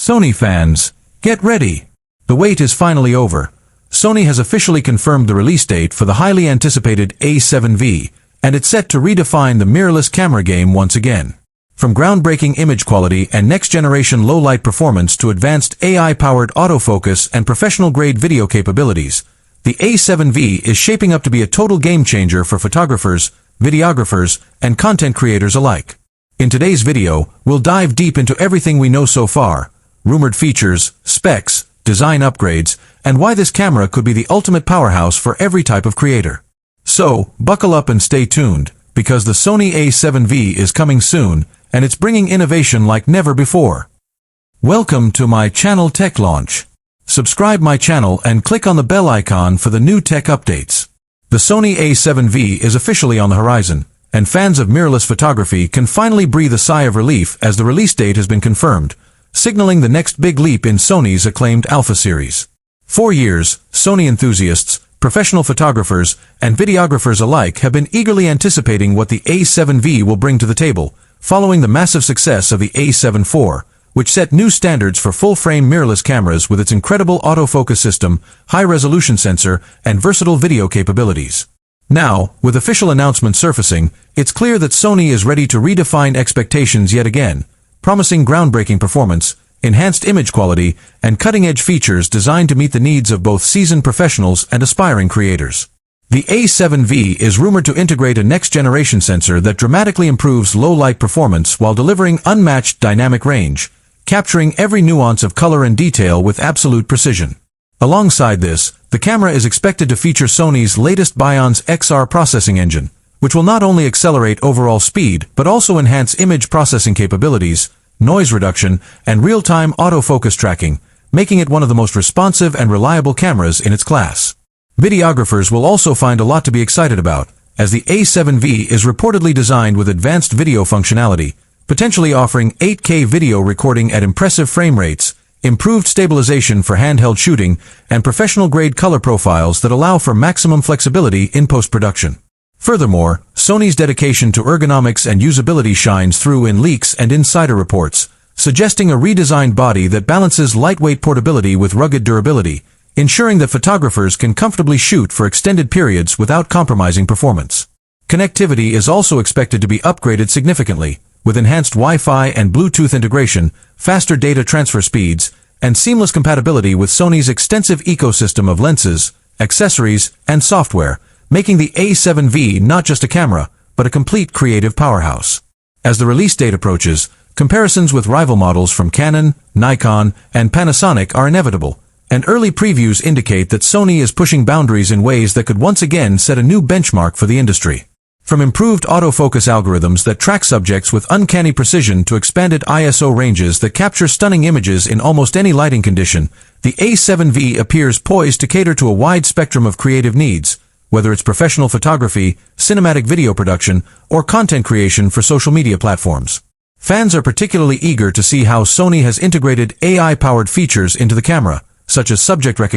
Sony fans, get ready! The wait is finally over. Sony has officially confirmed the release date for the highly anticipated A7V, and it's set to redefine the mirrorless camera game once again. From groundbreaking image quality and next-generation low-light performance to advanced AI-powered autofocus and professional-grade video capabilities, the A7V is shaping up to be a total game-changer for photographers, videographers, and content creators alike. In today's video, we'll dive deep into everything we know so far, rumored features, specs, design upgrades, and why this camera could be the ultimate powerhouse for every type of creator. So, buckle up and stay tuned, because the Sony A7V is coming soon, and it's bringing innovation like never before. Welcome to my channel Tech Launch. Subscribe my channel and click on the bell icon for the new tech updates. The Sony A7V is officially on the horizon, and fans of mirrorless photography can finally breathe a sigh of relief as the release date has been confirmed, signaling the next big leap in Sony's acclaimed Alpha series. For years, Sony enthusiasts, professional photographers, and videographers alike have been eagerly anticipating what the A7V will bring to the table, following the massive success of the A7 IV, which set new standards for full-frame mirrorless cameras with its incredible autofocus system, high-resolution sensor, and versatile video capabilities. Now, with official announcements surfacing, it's clear that Sony is ready to redefine expectations yet again, promising groundbreaking performance, enhanced image quality, and cutting-edge features designed to meet the needs of both seasoned professionals and aspiring creators. The A7V is rumored to integrate a next-generation sensor that dramatically improves low-light performance while delivering unmatched dynamic range, capturing every nuance of color and detail with absolute precision. Alongside this, the camera is expected to feature Sony's latest Bion's XR processing engine, which will not only accelerate overall speed but also enhance image processing capabilities, noise reduction, and real-time autofocus tracking, making it one of the most responsive and reliable cameras in its class. Videographers will also find a lot to be excited about, as the A7V is reportedly designed with advanced video functionality, potentially offering 8K video recording at impressive frame rates, improved stabilization for handheld shooting, and professional-grade color profiles that allow for maximum flexibility in post-production. Furthermore, Sony's dedication to ergonomics and usability shines through in leaks and insider reports, suggesting a redesigned body that balances lightweight portability with rugged durability, ensuring that photographers can comfortably shoot for extended periods without compromising performance. Connectivity is also expected to be upgraded significantly, with enhanced Wi-Fi and Bluetooth integration, faster data transfer speeds, and seamless compatibility with Sony's extensive ecosystem of lenses, accessories, and software, making the A7V not just a camera, but a complete creative powerhouse. As the release date approaches, comparisons with rival models from Canon, Nikon, and Panasonic are inevitable, and early previews indicate that Sony is pushing boundaries in ways that could once again set a new benchmark for the industry. From improved autofocus algorithms that track subjects with uncanny precision to expanded ISO ranges that capture stunning images in almost any lighting condition, the A7V appears poised to cater to a wide spectrum of creative needs, whether it's professional photography, cinematic video production, or content creation for social media platforms. Fans are particularly eager to see how Sony has integrated AI-powered features into the camera, such as subject recognition,